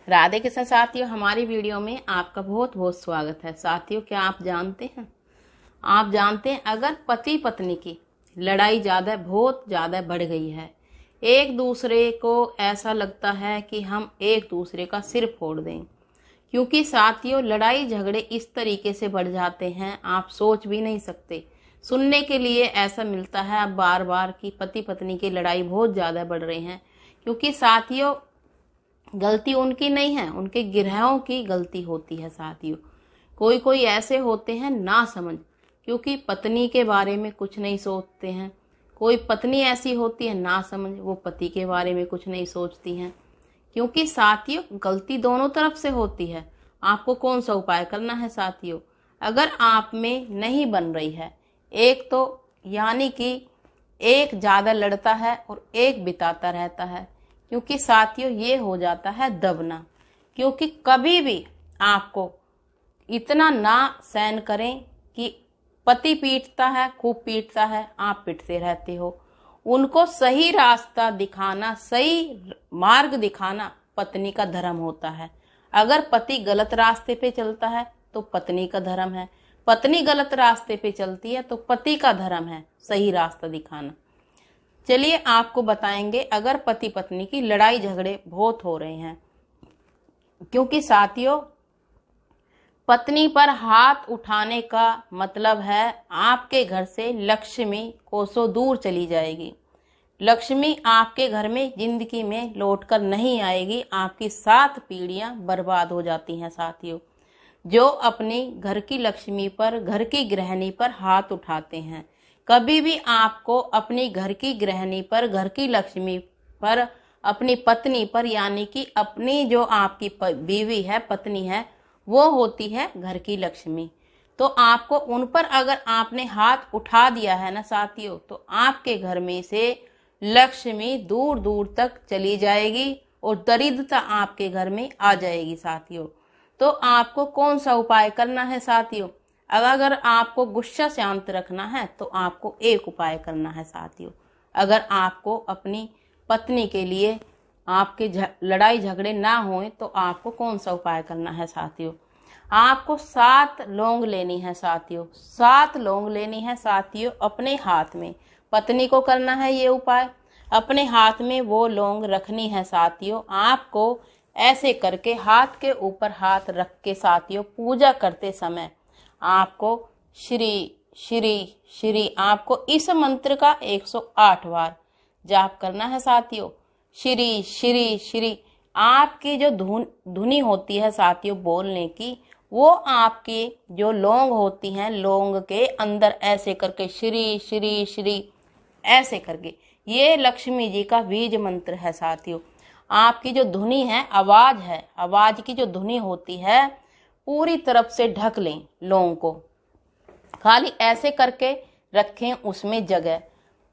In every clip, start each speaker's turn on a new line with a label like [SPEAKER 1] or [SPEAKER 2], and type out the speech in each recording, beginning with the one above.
[SPEAKER 1] राधे कृष्ण साथियों, हमारी वीडियो में आपका बहुत बहुत स्वागत है। साथियों, क्या आप जानते हैं अगर पति पत्नी की लड़ाई बहुत ज़्यादा बढ़ गई है, एक दूसरे को ऐसा लगता है कि हम एक दूसरे का सिर फोड़ दें। क्योंकि साथियों, लड़ाई झगड़े इस तरीके से बढ़ जाते हैं, आप सोच भी नहीं सकते। सुनने के लिए ऐसा मिलता है अब बार बार कि पति पत्नी की लड़ाई बहुत ज़्यादा बढ़ रही है। क्योंकि साथियों, गलती उनकी नहीं है, उनके गिरहों की गलती होती है। साथियों, कोई कोई ऐसे होते हैं ना समझ, क्योंकि पत्नी के बारे में कुछ नहीं सोचते हैं। कोई पत्नी ऐसी होती है ना समझ, वो पति के बारे में कुछ नहीं सोचती हैं। क्योंकि साथियों, गलती दोनों तरफ से होती है। आपको कौन सा उपाय करना है साथियों? अगर आप में नहीं बन रही है, एक तो यानी कि एक ज़्यादा लड़ता है और एक बिताता रहता है, क्योंकि साथियों ये हो जाता है दबना। क्योंकि कभी भी आपको इतना ना सहन करें कि पति पीटता है, खूब पीटता है, आप पीटते रहते हो। उनको सही रास्ता दिखाना, सही मार्ग दिखाना पत्नी का धर्म होता है। अगर पति गलत रास्ते पे चलता है तो पत्नी का धर्म है, पत्नी गलत रास्ते पे चलती है तो पति का धर्म है सही रास्ता दिखाना। चलिए आपको बताएंगे, अगर पति पत्नी की लड़ाई झगड़े बहुत हो रहे हैं। क्योंकि साथियों, पत्नी पर हाथ उठाने का मतलब है आपके घर से लक्ष्मी कोसों दूर चली जाएगी। लक्ष्मी आपके घर में जिंदगी में लौटकर नहीं आएगी। आपकी 7 पीढ़ियां बर्बाद हो जाती हैं। साथियों, जो अपनी घर की लक्ष्मी पर, घर की गृहिणी पर हाथ उठाते हैं, कभी भी आपको अपनी घर की गृहिणी पर, घर की लक्ष्मी पर, अपनी पत्नी पर, यानी कि अपनी जो आपकी बीवी है, पत्नी है, वो होती है घर की लक्ष्मी। तो आपको उन पर अगर आपने हाथ उठा दिया है ना साथियों, तो आपके घर में से लक्ष्मी दूर दूर तक चली जाएगी और दरिद्रता आपके घर में आ जाएगी। साथियों, तो आपको कौन सा उपाय करना है साथियों? अगर आपको गुस्सा शांत रखना है तो आपको एक उपाय करना है साथियों। अगर आपको अपनी पत्नी के लिए आपके लड़ाई झगड़े ना होए तो आपको कौन सा उपाय करना है साथियों? आपको 7 लौंग लेनी है साथियों। 7 लौंग लेनी है साथियों अपने हाथ में। पत्नी को करना है ये उपाय, अपने हाथ में वो लौंग रखनी है साथियों। आपको ऐसे करके हाथ के ऊपर हाथ रख के साथियों, पूजा करते समय आपको श्री श्री श्री आपको इस मंत्र का 108 बार जाप करना है साथियों। श्री श्री श्री आपकी जो धुनी होती है साथियों बोलने की, वो आपकी जो लौंग होती हैं, लौंग के अंदर ऐसे करके श्री श्री श्री ऐसे करके, ये लक्ष्मी जी का बीज मंत्र है साथियों। आपकी जो धुनी है, आवाज की जो धुनी होती है, पूरी तरफ से ढक लें लौंग को। खाली ऐसे करके रखें उसमें जगह।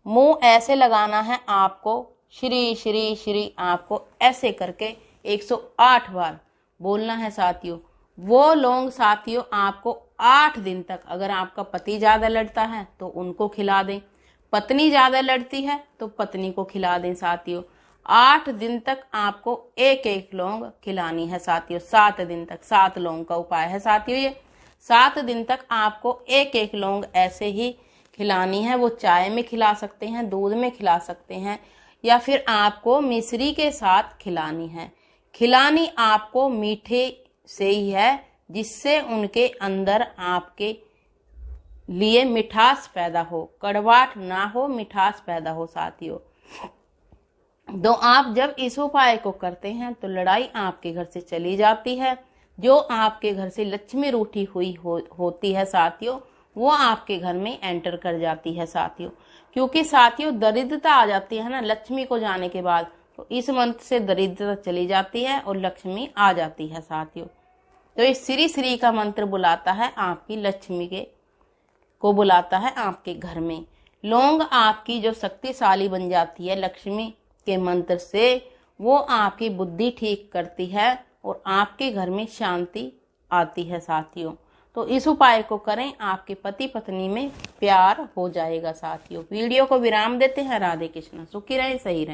[SPEAKER 1] मुंह ऐसे लगाना है आपको, श्री श्री श्री आपको ऐसे करके 108 बार बोलना है साथियों। वो लौंग साथियों आपको 8 दिन तक, अगर आपका पति ज्यादा लड़ता है तो उनको खिला दें, पत्नी ज्यादा लड़ती है तो पत्नी को खिला दें साथियों। 8 दिन तक आपको एक एक लौंग खिलानी है साथियों। 7 दिन तक 7 लौंग का उपाय है साथियों ये। 7 दिन तक आपको एक एक लौंग ऐसे ही खिलानी है। वो चाय में खिला सकते हैं, दूध में खिला सकते हैं, या फिर आपको मिश्री के साथ खिलानी है। खिलानी आपको मीठे से ही है, जिससे उनके अंदर आपके लिए मिठास पैदा हो, कड़वाहट ना हो, मिठास पैदा हो साथियों। तो आप जब इस उपाय को करते हैं तो लड़ाई आपके घर से चली जाती है। जो आपके घर से लक्ष्मी रूठी हुई होती है साथियों, वो आपके घर में एंटर कर जाती है साथियों। क्योंकि साथियों, दरिद्रता आ जाती है ना लक्ष्मी को जाने के बाद, तो इस मंत्र से दरिद्रता चली जाती है और लक्ष्मी आ जाती है साथियों। तो इस श्री श्री का मंत्र बुलाता है आपकी लक्ष्मी को बुलाता है आपके घर में। लौंग आपकी जो शक्तिशाली बन जाती है लक्ष्मी के मंत्र से, वो आपकी बुद्धि ठीक करती है और आपके घर में शांति आती है साथियों। तो इस उपाय को करें, आपके पति पत्नी में प्यार हो जाएगा साथियों। वीडियो को विराम देते हैं। राधे कृष्ण। सुखी रहें, सही रहें।